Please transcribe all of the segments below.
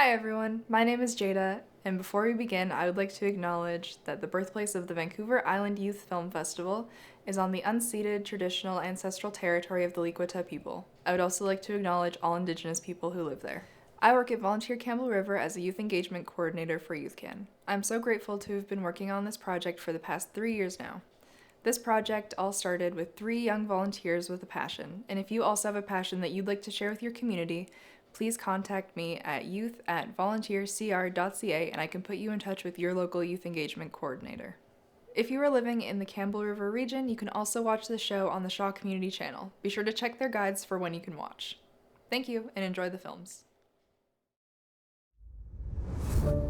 Hi everyone, my name is Jada, and before we begin, I would like to acknowledge that the birthplace of the Vancouver Island Youth Film Festival is on the unceded traditional ancestral territory of the Likwata people. I would also like to acknowledge all Indigenous people who live there. I work at Volunteer Campbell River as a youth engagement coordinator for YouthCan. I'm so grateful to have been working on this project for the past 3 years now. This project all started with 3 young volunteers with a passion, and if you also have a passion that you'd like to share with your community, please contact me at youth@volunteercr.ca and I can put you in touch with your local youth engagement coordinator. If you are living in the Campbell River region, you can also watch the show on the Shaw Community Channel. Be sure to check their guides for when you can watch. Thank you, and enjoy the films.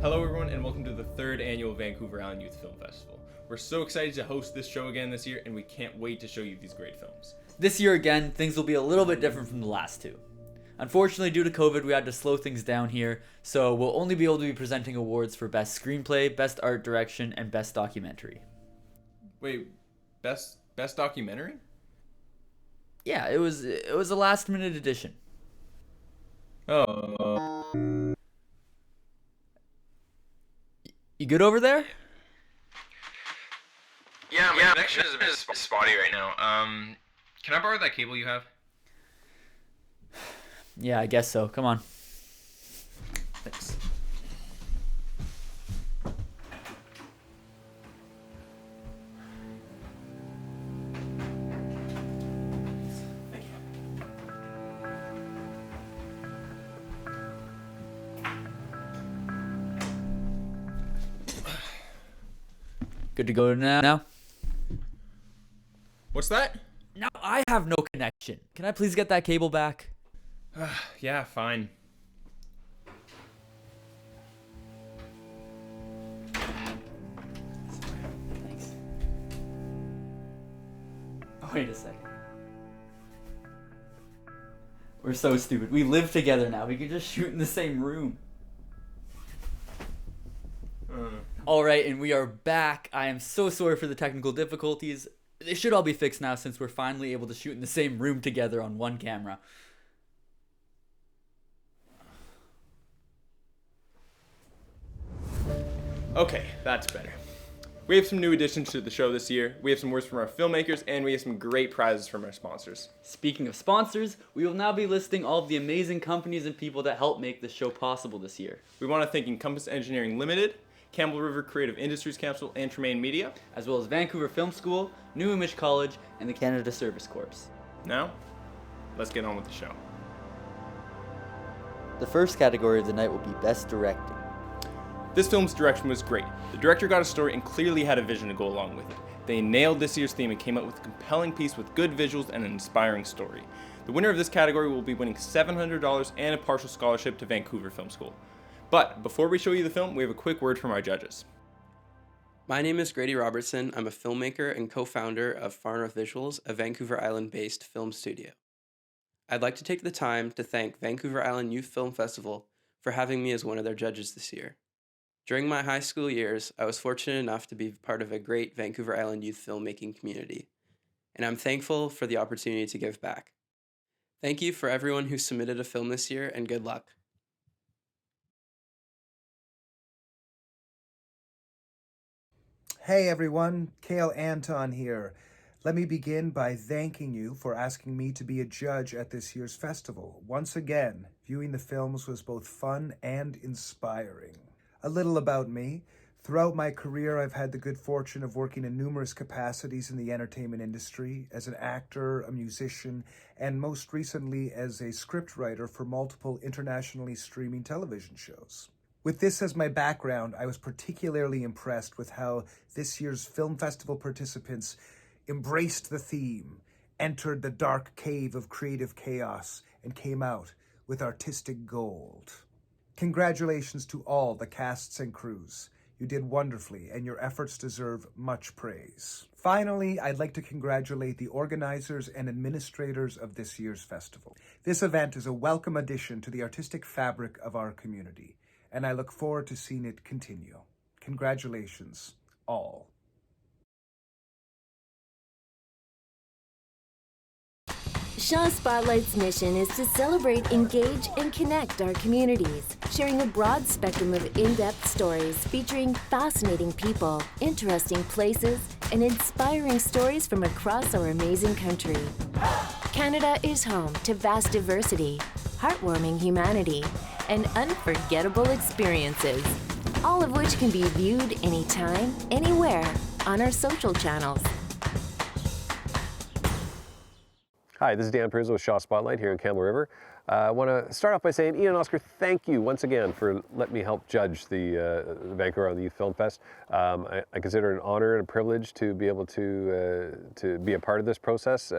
Hello everyone and welcome to the 3rd annual Vancouver Island Youth Film Festival. We're so excited to host this show again this year and we can't wait to show you these great films. This year again, things will be a little bit different from the last two. Unfortunately, due to COVID, we had to slow things down here, so we'll only be able to be presenting awards for Best Screenplay, Best Art Direction, and Best Documentary. Wait, best documentary? Yeah, it was a last minute addition. Oh. You good over there? Yeah, my connection is a bit spotty right now. Can I borrow that cable you have? Yeah, I guess so. Come on. Thanks. Thank you. Good to go now? What's that? Now I have no connection. Can I please get that cable back? Yeah, fine. Thanks. Wait a second. We're so stupid. We live together now. We could just shoot in the same room. Alright, and we are back. I am so sorry for the technical difficulties. They should all be fixed now since we're finally able to shoot in the same room together on one camera. Okay, that's better. We have some new additions to the show this year. We have some words from our filmmakers, and we have some great prizes from our sponsors. Speaking of sponsors, we will now be listing all of the amazing companies and people that help make this show possible this year. We want to thank Encompass Engineering Limited, Campbell River Creative Industries Council, and Tremaine Media, as well as Vancouver Film School, New Image College, and the Canada Service Corps. Now, let's get on with the show. The first category of the night will be Best Directing. This film's direction was great. The director got a story and clearly had a vision to go along with it. They nailed this year's theme and came up with a compelling piece with good visuals and an inspiring story. The winner of this category will be winning $700 and a partial scholarship to Vancouver Film School. But before we show you the film, we have a quick word from our judges. My name is Grady Robertson. I'm a filmmaker and co-founder of Far North Visuals, a Vancouver Island-based film studio. I'd like to take the time to thank Vancouver Island Youth Film Festival for having me as one of their judges this year. During my high school years, I was fortunate enough to be part of a great Vancouver Island youth filmmaking community, and I'm thankful for the opportunity to give back. Thank you for everyone who submitted a film this year, and good luck. Hey everyone, Cale Anton here. Let me begin by thanking you for asking me to be a judge at this year's festival. Once again, viewing the films was both fun and inspiring. A little about me. Throughout my career, I've had the good fortune of working in numerous capacities in the entertainment industry, as an actor, a musician, and most recently as a scriptwriter for multiple internationally streaming television shows. With this as my background, I was particularly impressed with how this year's film festival participants embraced the theme, entered the dark cave of creative chaos, and came out with artistic gold. Congratulations to all the casts and crews. You did wonderfully, and your efforts deserve much praise. Finally, I'd like to congratulate the organizers and administrators of this year's festival. This event is a welcome addition to the artistic fabric of our community, and I look forward to seeing it continue. Congratulations, all. Shaw Spotlight's mission is to celebrate, engage, and connect our communities, sharing a broad spectrum of in-depth stories featuring fascinating people, interesting places, and inspiring stories from across our amazing country. Canada is home to vast diversity, heartwarming humanity, and unforgettable experiences, all of which can be viewed anytime, anywhere on our social channels. Hi, this is Dan Prizzo with Shaw Spotlight here in Campbell River. I want to start off by saying, Ian and Oscar, thank you once again for letting me help judge the Vancouver Island Youth Film Fest. I consider it an honor and a privilege to be able to be a part of this process.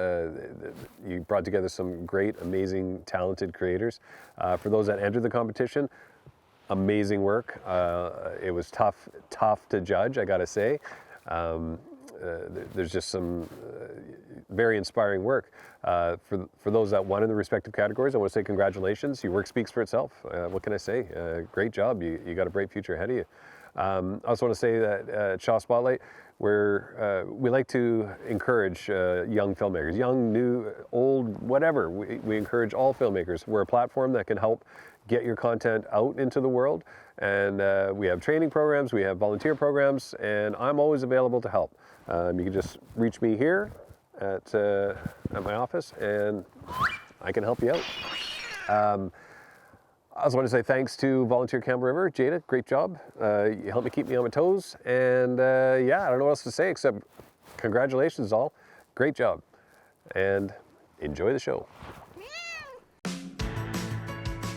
You brought together some great, amazing, talented creators. For those that entered the competition, amazing work. It was tough to judge, I gotta say. There's just some very inspiring work. For those that won in the respective categories, I want to say congratulations. Your work speaks for itself. What can I say? Great job. You got a bright future ahead of you. I also want to say that at Shaw Spotlight, we like to encourage young filmmakers, young, new, old, whatever. We encourage all filmmakers. We're a platform that can help get your content out into the world. And we have training programs, we have volunteer programs, and I'm always available to help. You can just reach me here at my office, and I can help you out. I also want to say thanks to Volunteer Campbell River. Jada, great job. You helped me keep me on my toes. And yeah, I don't know what else to say except congratulations all. Great job. And enjoy the show.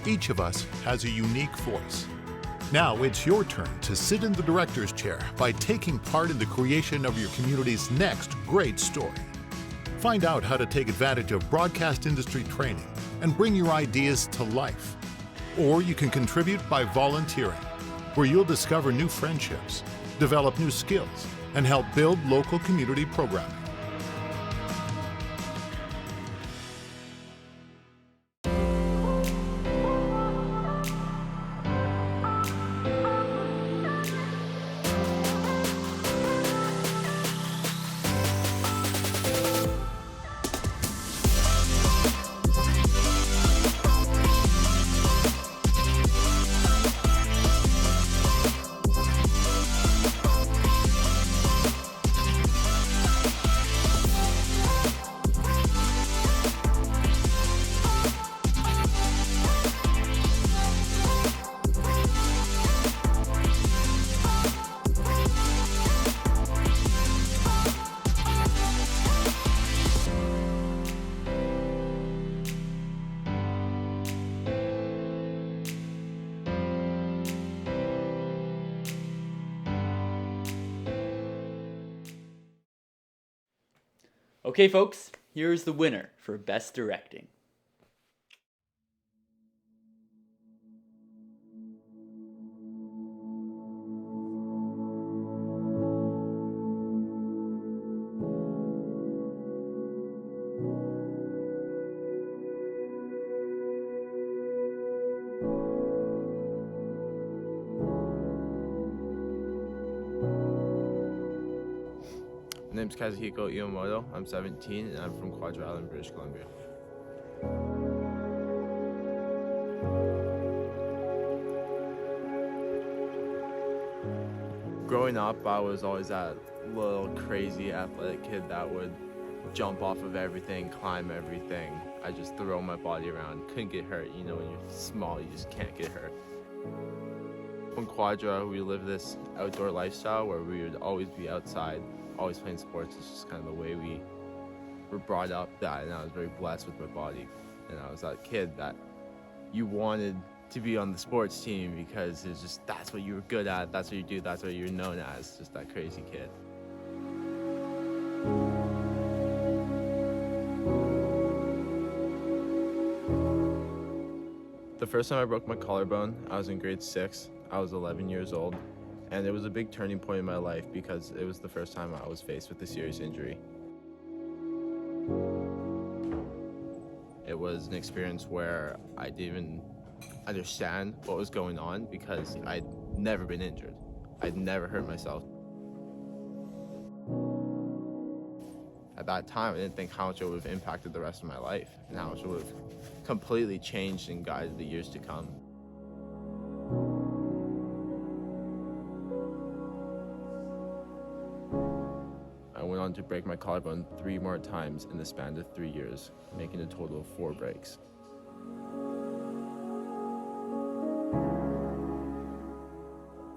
Each of us has a unique voice. Now it's your turn to sit in the director's chair by taking part in the creation of your community's next great story. Find out how to take advantage of broadcast industry training and bring your ideas to life. Or you can contribute by volunteering, where you'll discover new friendships, develop new skills, and help build local community programming. Okay, folks, here's the winner for Best Directing. My name's Kazuhiko Iwamoto. I'm 17 and I'm from Quadra Island, British Columbia. Growing up, I was always that little crazy athletic kid that would jump off of everything, climb everything. I just throw my body around, couldn't get hurt. You know, when you're small, you just can't get hurt. From Quadra, we live this outdoor lifestyle where we would always be outside, always playing sports. It's just kind of the way we were brought up, and I was very blessed with my body. And I was that kid that you wanted to be on the sports team because it's just, that's what you were good at, that's what you do, that's what you're known as, just that crazy kid. The first time I broke my collarbone, I was in grade 6. I was 11 years old. And it was a big turning point in my life because it was the first time I was faced with a serious injury. It was an experience where I didn't even understand what was going on because I'd never been I'd never hurt myself. At that time, I didn't think how much it would have impacted the rest of my life and how much it would have completely changed and guided the years to come. I went on to break my collarbone 3 more times in the span of 3 years, making a total of 4 breaks.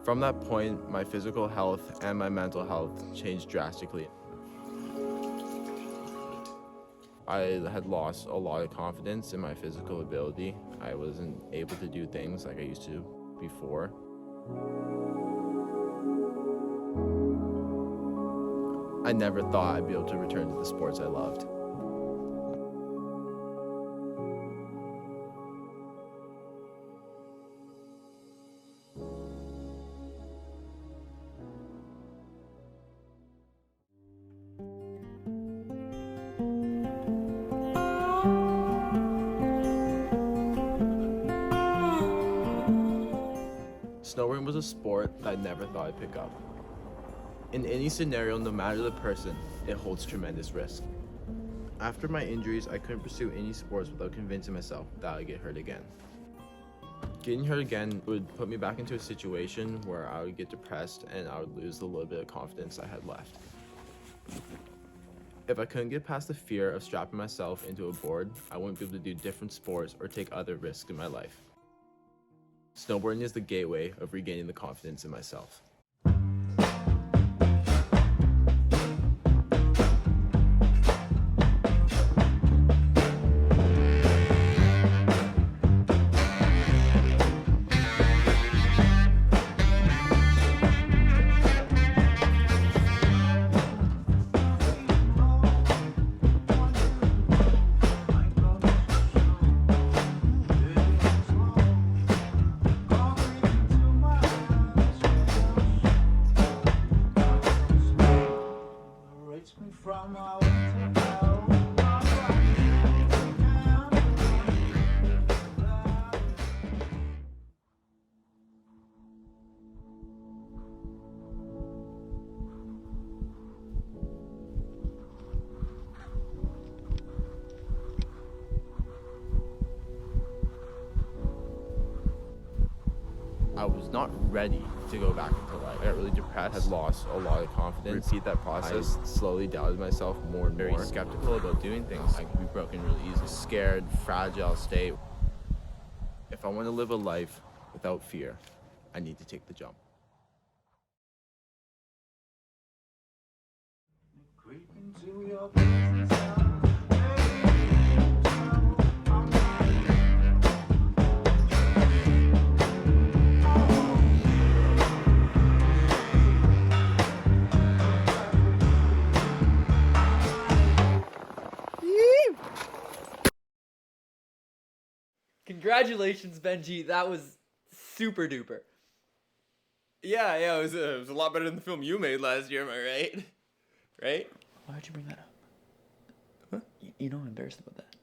From that point, my physical health and my mental health changed drastically. I had lost a lot of confidence in my physical ability. I wasn't able to do things like I used to before. I never thought I'd be able to return to the sports I loved. Snowboarding was a sport that I never thought I'd pick up. In any scenario, no matter the person, it holds tremendous risk. After my injuries, I couldn't pursue any sports without convincing myself that I'd get hurt again. Getting hurt again would put me back into a situation where I would get depressed and I would lose the little bit of confidence I had left. If I couldn't get past the fear of strapping myself into a board, I wouldn't be able to do different sports or take other risks in my life. Snowboarding is the gateway of regaining the confidence in myself. I was not ready to go back into life. I got really depressed, had lost a lot of confidence. Repeat that process, I slowly doubted myself more and more. Very skeptical about doing things. I could be broken really easily. Scared, fragile state. If I want to live a life without fear, I need to take the jump. Congratulations, Benji. That was super duper. Yeah, it was a lot better than the film you made last year, am I right? Right? Why'd you bring that up? Huh? You know I'm embarrassed about that.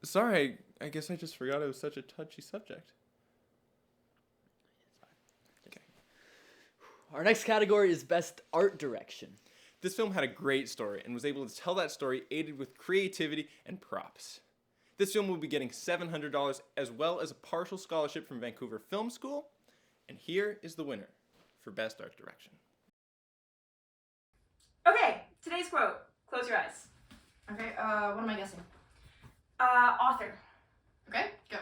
Sorry, I guess I just forgot it was such a touchy subject. Okay. Our next category is Best Art Direction. This film had a great story and was able to tell that story aided with creativity and props. This film will be getting $700 as well as a partial scholarship from Vancouver Film School. And here is the winner for Best Art Direction. Okay, today's quote. Close your eyes. Okay, what am I guessing? Author. Okay, go.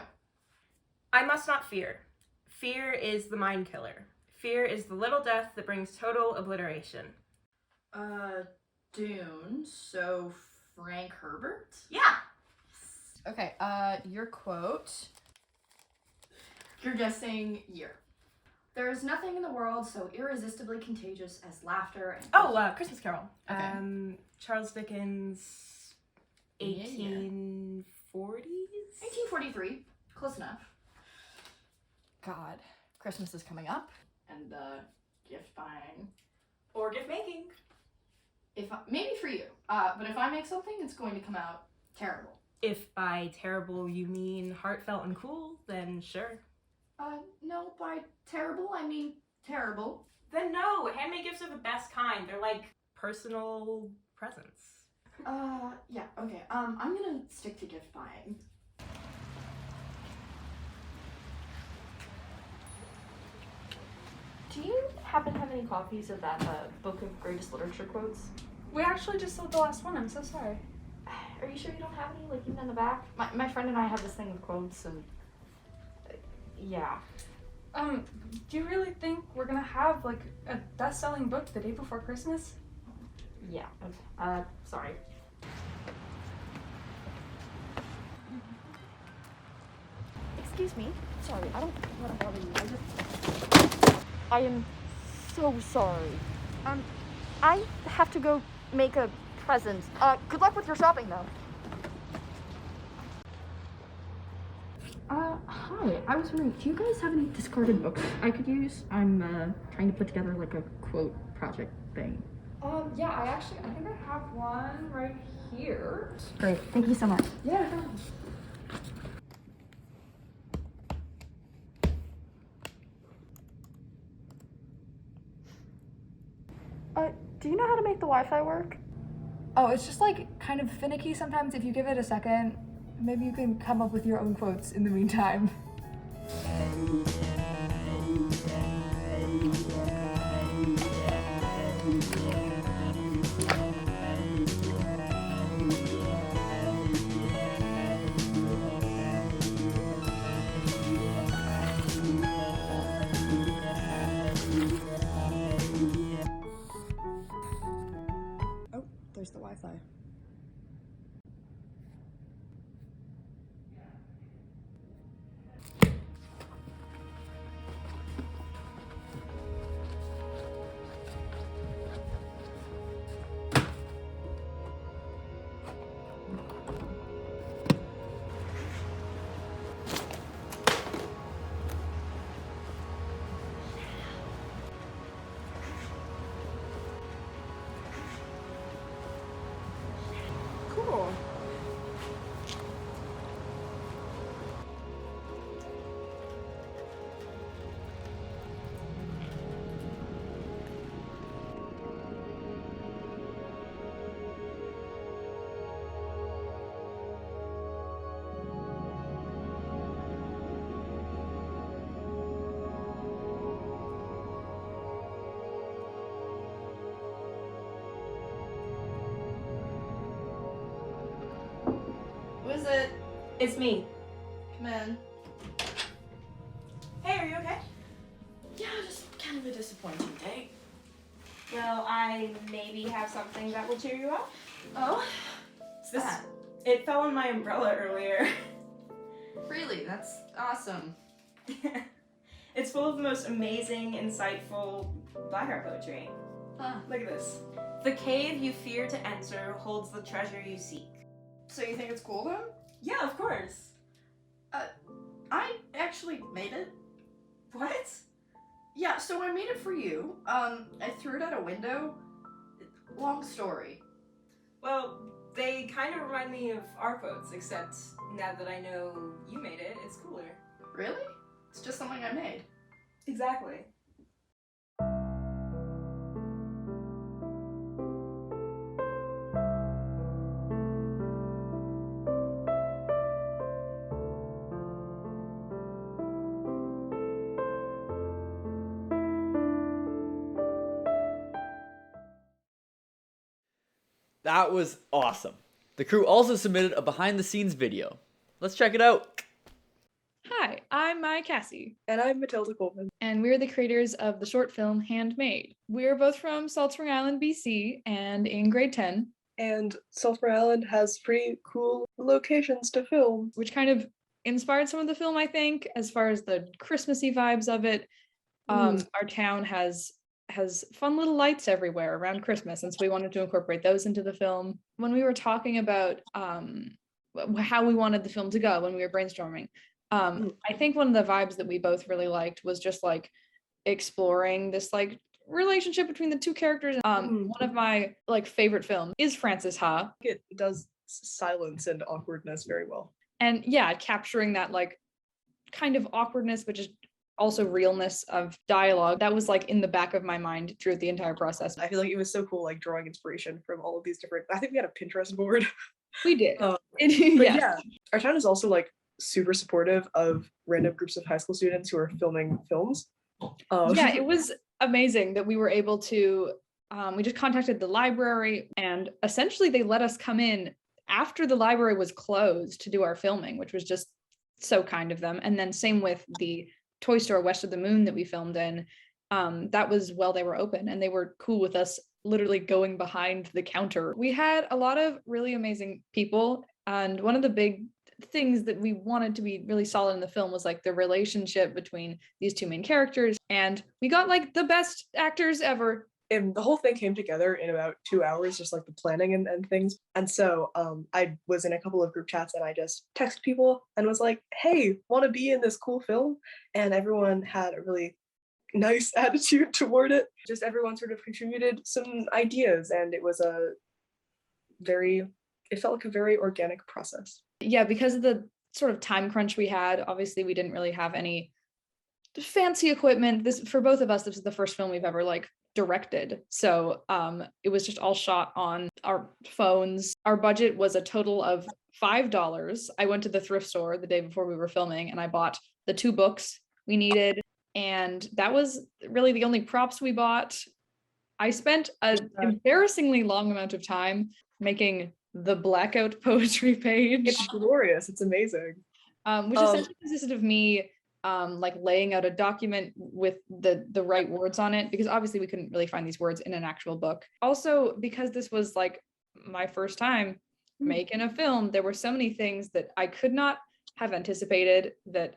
I must not fear. Fear is the mind killer. Fear is the little death that brings total obliteration. Dune, so Frank Herbert? Yeah. Okay, your quote. You're guessing year. There is nothing in the world so irresistibly contagious as laughter and... Oh, Christmas Carol. Okay. Charles Dickens, 1840s? 1843. Close enough. God, Christmas is coming up, and gift buying. Or gift making. Maybe for you, but if I make something, it's going to come out terrible. If by terrible you mean heartfelt and cool, then sure. No, by terrible, I mean terrible. Then no, handmade gifts are the best kind. They're like personal presents. Yeah, okay. I'm gonna stick to gift buying. Do you happen to have any copies of that book of greatest literature quotes? We actually just sold the last one. I'm so sorry. Are you sure you don't have any, like, even in the back? My friend and I have this thing with quotes, and yeah. Do you really think we're gonna have like a best-selling book the day before Christmas? Yeah. Okay. Sorry. Excuse me. Sorry, I don't want to bother you. I am so sorry. I have to go make a present. Good luck with your shopping, though. Hi. I was wondering, do you guys have any discarded books I could use? I'm trying to put together like a quote project thing. Yeah, I think I have one right here. Great. Thank you so much. Yeah. Do you know how to make the Wi-Fi work? Oh, it's just like kind of finicky sometimes. If you give it a second, maybe you can come up with your own quotes in the meantime. Oh, there's the Wi-Fi. Cool. Who is it? It's me. Come in. Hey, are you okay? Yeah, just kind of a disappointing day. Well, I maybe have something that will cheer you up. Oh? It's this. It fell on my umbrella earlier. Really? That's awesome. It's full of the most amazing, insightful Blackheart poetry. Huh. Look at this. The cave you fear to enter holds the treasure you seek. So you think it's cool then? Yeah, of course. I actually made it. What? Yeah, so I made it for you. I threw it out a window. Long story. Well, they kind of remind me of our quotes, except now that I know you made it, it's cooler. Really? It's just something I made. Exactly. That was awesome. The crew also submitted a behind the scenes video. Let's check it out. Hi, I'm Mai Cassie. And I'm Matilda Coleman. And we're the creators of the short film Handmade. We're both from Salt Spring Island, BC, and in grade 10. And Salt Spring Island has pretty cool locations to film. Which kind of inspired some of the film, I think, as far as the Christmassy vibes of it. Our town has fun little lights everywhere around Christmas, and so we wanted to incorporate those into the film. When we were talking about how we wanted the film to go, when we were brainstorming, I think one of the vibes that we both really liked was just like exploring this like relationship between the two characters. One of my like favorite films is Frances Ha. It does silence and awkwardness very well. And yeah, capturing that like kind of awkwardness, but just also realness of dialogue. That was like in the back of my mind throughout the entire process. I feel like it was so cool, like drawing inspiration from all of these different. I think we had a Pinterest board. We did. But Yes. yeah, our town is also like super supportive of random groups of high school students who are filming films. Yeah, it was amazing that we were able to. We just contacted the library, and essentially they let us come in after the library was closed to do our filming, which was just so kind of them. And then same with the toy store West of the Moon that we filmed in. That was while they were open, and they were cool with us literally going behind the counter. We had a lot of really amazing people, and one of the big things that we wanted to be really solid in the film was like the relationship between these two main characters, and we got like the best actors ever. And the whole thing came together in about 2 hours, just like the planning and things. And so I was in a couple of group chats and I just texted people and was like, hey, want to be in this cool film? And everyone had a really nice attitude toward it. Just everyone sort of contributed some ideas, and it was it felt like a very organic process. Yeah, because of the sort of time crunch we had, obviously we didn't really have any fancy equipment. This, for both of us, this is the first film we've ever like directed. So it was just all shot on our phones. Our budget was a total of $5. I went to the thrift store the day before we were filming and I bought the 2 books we needed. And that was really the only props we bought. I spent an embarrassingly long amount of time making the blackout poetry page. It's glorious. It's amazing. Which essentially consisted of me like laying out a document with the right words on it, because obviously we couldn't really find these words in an actual book. Also, because this was like my first time making a film, there were so many things that I could not have anticipated that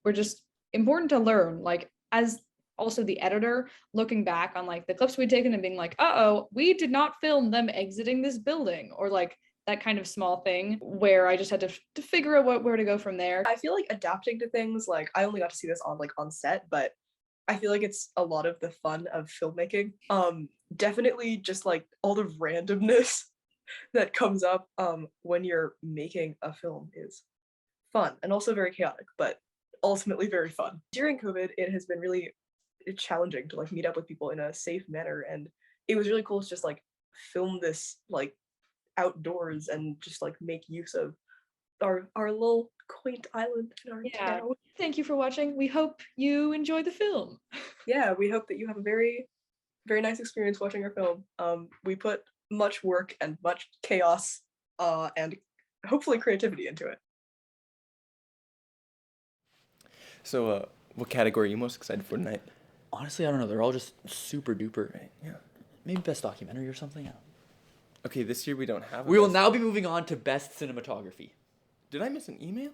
were just important to learn. Like, as also the editor, looking back on like the clips we'd taken and being like, uh-oh, we did not film them exiting this building, or like that kind of small thing where I just had to figure out where to go from there. I feel like adapting to things, like I only got to see this on set, but I feel like it's a lot of the fun of filmmaking. Definitely just like all the randomness that comes up when you're making a film is fun and also very chaotic, but ultimately very fun. During COVID, it has been really challenging to like meet up with people in a safe manner, and it was really cool to just like film this like outdoors and just like make use of our little quaint island in our town. Thank you for watching. We hope you enjoy the film. Yeah, we hope that you have a very, very nice experience watching our film. We put much work and much chaos and hopefully creativity into it. So, what category are you most excited for tonight? Honestly, I don't know. They're all just super duper. Right, yeah. Maybe best documentary or something. I don't know. Okay, this year we don't have We will now be moving on to best cinematography. Did I miss an email?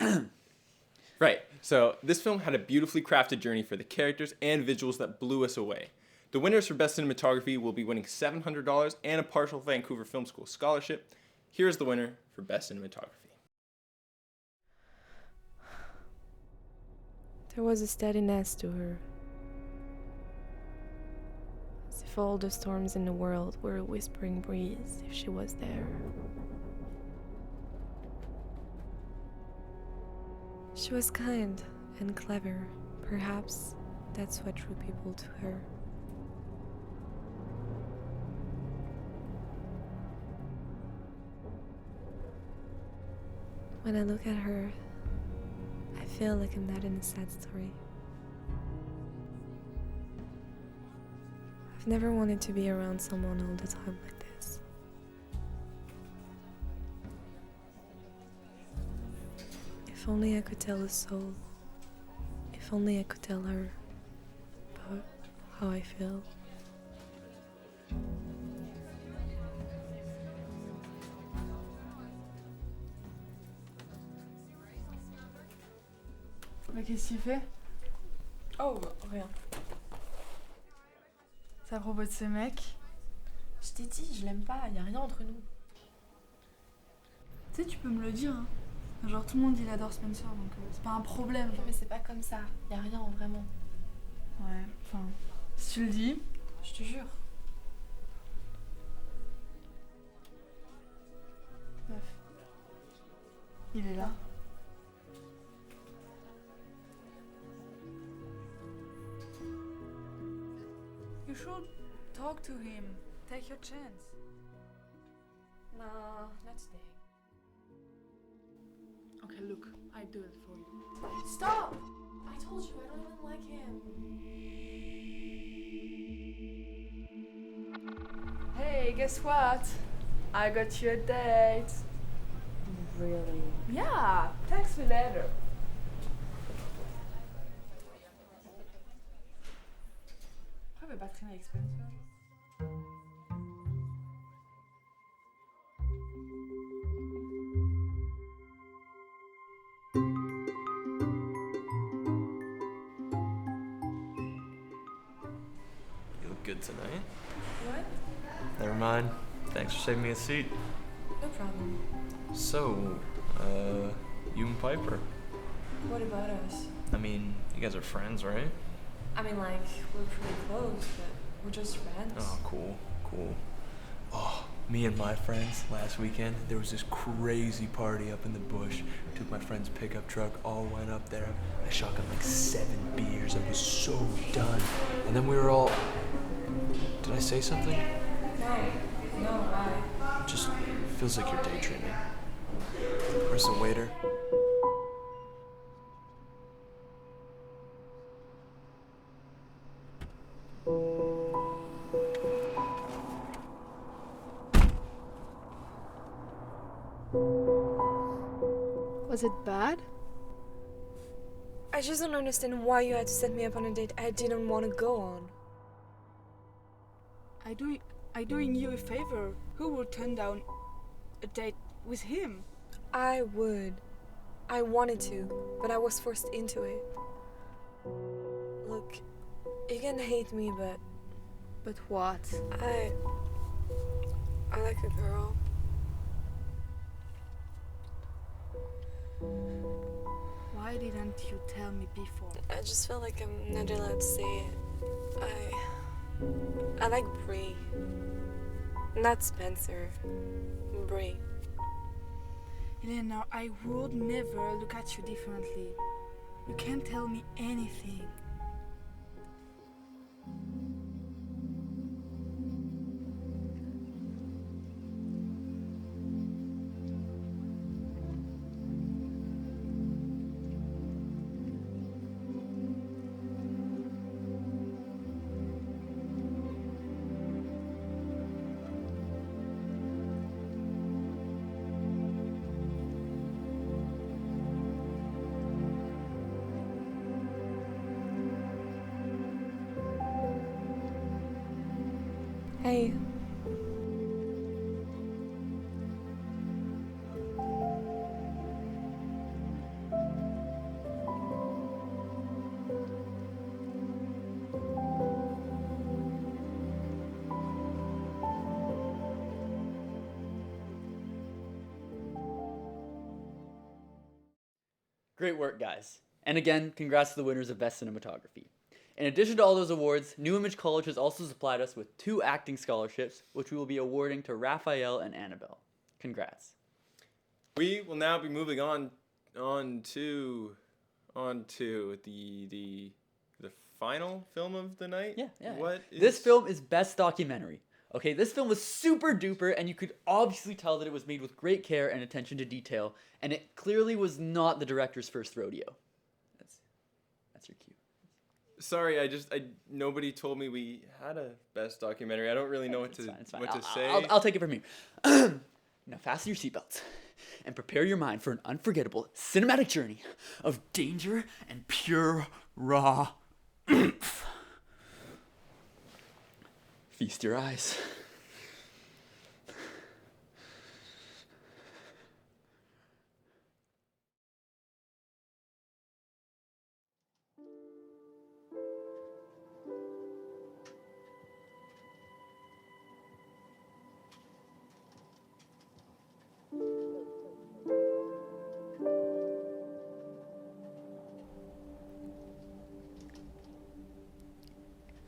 Right, so this film had a beautifully crafted journey for the characters and visuals that blew us away. The winners for best cinematography will be winning $700 and a partial Vancouver Film School scholarship. Here's the winner for best cinematography. There was a steadiness to her, as if all the storms in the world were a whispering breeze if she was there. She was kind and clever. Perhaps that's what drew people to her. When I look at her, I feel like I'm not in a sad story. I've never wanted to be around someone all the time like this. If only I could tell a soul. If only I could tell her about how I feel. Mais qu'est-ce qu'il fait? Oh, rien. C'est à propos de ce mec. Je t'ai dit, je l'aime pas, y a rien entre nous. Tu sais, tu peux me le dire, hein. Genre tout le monde il adore Spencer, donc c'est pas un problème. Mais c'est pas comme ça, y a rien vraiment. Ouais, enfin, si tu le dis. Je te jure. Meuf. Il est là. should talk to him. Take your chance. Nah, not today. Okay, look, I do it for you. Stop! I told you I don't even like him. Hey, guess what? I got you a date. Really? Yeah, text me later. Pourquoi elle veut pas traîner avec Spencer? You look good tonight. What? Never mind. Thanks for saving me a seat. No problem. So, you and Piper. What about us? I mean, you guys are friends, right? I mean, like, we're pretty close, but we're just friends. Oh, cool, cool. Oh, me and my friends last weekend, there was this crazy party up in the bush. Took my friend's pickup truck, all went up there. I shotgunned like 7 beers. I was so done. And then we were all... Did I say something? No, I... Just feels like you're daydreaming. Where's the waiter? Was it bad? I just don't understand why you had to set me up on a date I didn't want to go on. I doing you a favor. Who would turn down a date with him? I would. I wanted to, but I was forced into it. Look, you can hate me, but... But what? I like a girl. Why didn't you tell me before? I just felt like I'm not allowed to say it. I like Bree. Not Spencer. Bree. Eleanor, I would never look at you differently. You can't tell me anything. Hey. Great work, guys. And again, congrats to the winners of Best Cinematography. In addition to all those awards, New Image College has also supplied us with 2 acting scholarships, which we will be awarding to Raphael and Annabelle. Congrats. We will now be moving on to the final film of the night. Yeah. This film is Best Documentary. Okay, this film was super duper, and you could obviously tell that it was made with great care and attention to detail, and it clearly was not the director's first rodeo. That's your cue. Sorry, nobody told me we had a best documentary. I don't really know what to say. I'll take it from here. Now fasten your seatbelts and prepare your mind for an unforgettable cinematic journey of danger and pure raw oomph. Feast your eyes.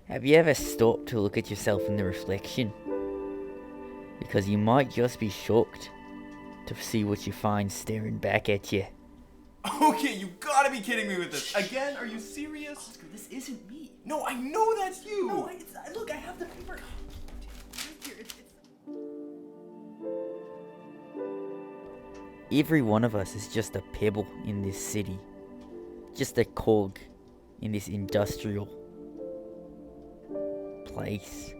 Have you ever stopped to look at yourself in the reflection? Because you might just be shocked to see what you find staring back at you. Okay, you gotta be kidding me with this. Again? Are you serious? Oscar, this isn't me. No, I know that's you. No, look, I have the paper. Every one of us is just a pebble in this city. Just a cog in this industrial place.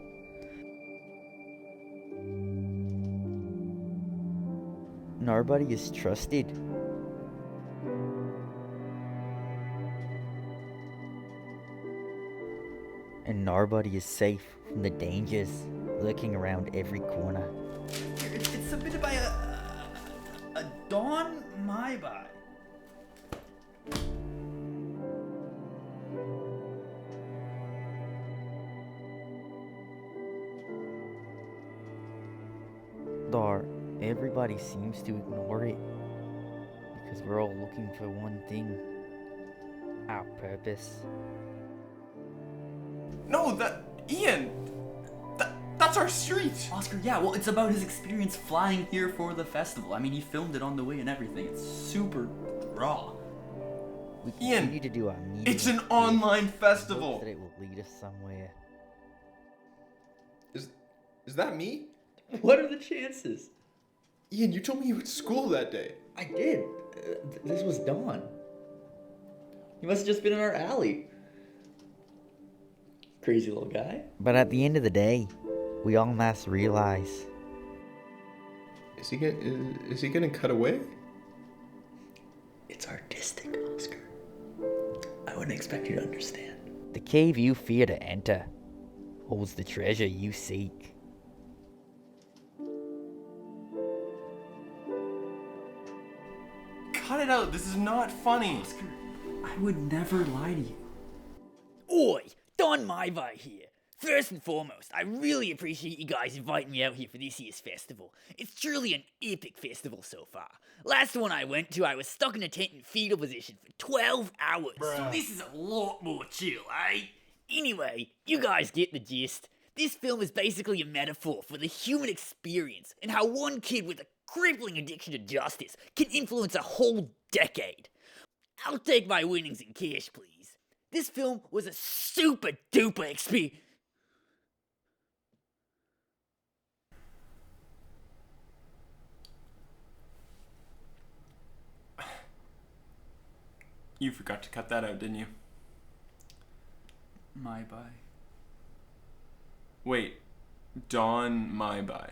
Nobody is trusted. And nobody is safe from the dangers lurking around every corner. It's submitted by a Don Maibai. Though everybody seems to ignore it because we're all looking for one thing: our purpose. No, Ian, that's our street. Oscar, yeah, well, it's about his experience flying here for the festival. I mean, he filmed it on the way and everything. It's super raw. We Ian, continue to do our media. It's an online festival. That it will lead us somewhere. Is that me? What are the chances? Ian, you told me you went to school that day. I did. This was Don. He must have just been in our alley. Crazy little guy. But at the end of the day, we all must realize. Is he gonna cut away? It's artistic, Oscar. I wouldn't expect you to understand. The cave you fear to enter holds the treasure you seek. Cut it out. This is not funny. Oscar, I would never lie to you. Oi! Don Maibai here. First and foremost, I really appreciate you guys inviting me out here for this year's festival. It's truly an epic festival so far. Last one I went to, I was stuck in a tent in fetal position for 12 hours. So this is a lot more chill, eh? Anyway, you guys get the gist. This film is basically a metaphor for the human experience and how one kid with a crippling addiction to justice can influence a whole decade. I'll take my winnings in cash, please. This film was a super duper experience. You forgot to cut that out, didn't you? Maibai. Wait, Don Maibai.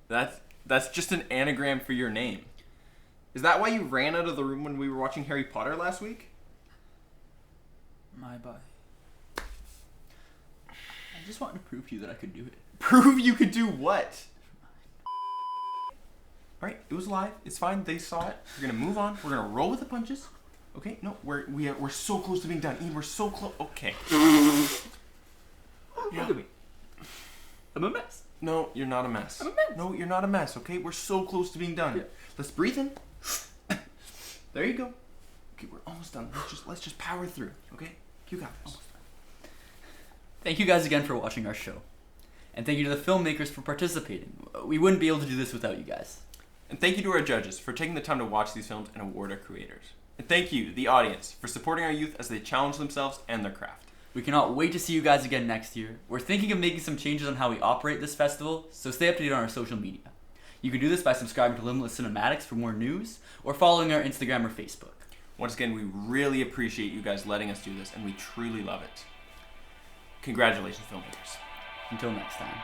That's just an anagram for your name. Is that why you ran out of the room when we were watching Harry Potter last week? Maibai. I just wanted to prove to you that I could do it. Prove you could do what? Alright, it was live. It's fine. They saw it. We're gonna move on. We're gonna roll with the punches. Okay? No, we're so close to being done. Ian, we're so close. Okay. Look at me. I'm a mess. No, you're not a mess. I'm a mess. No, you're not a mess, okay? We're so close to being done. Yeah. Let's breathe in. There you go. Okay, we're almost done. Let's just power through, okay? You got this. Thank you guys again for watching our show. And thank you to the filmmakers for participating. We wouldn't be able to do this without you guys. And thank you to our judges for taking the time to watch these films and award our creators. And thank you, the audience, for supporting our youth as they challenge themselves and their craft. We cannot wait to see you guys again next year. We're thinking of making some changes on how we operate this festival, so stay up to date on our social media. You can do this by subscribing to Limitless Cinematics for more news, or following our Instagram or Facebook. Once again, we really appreciate you guys letting us do this, and we truly love it. Congratulations, filmmakers. Until next time.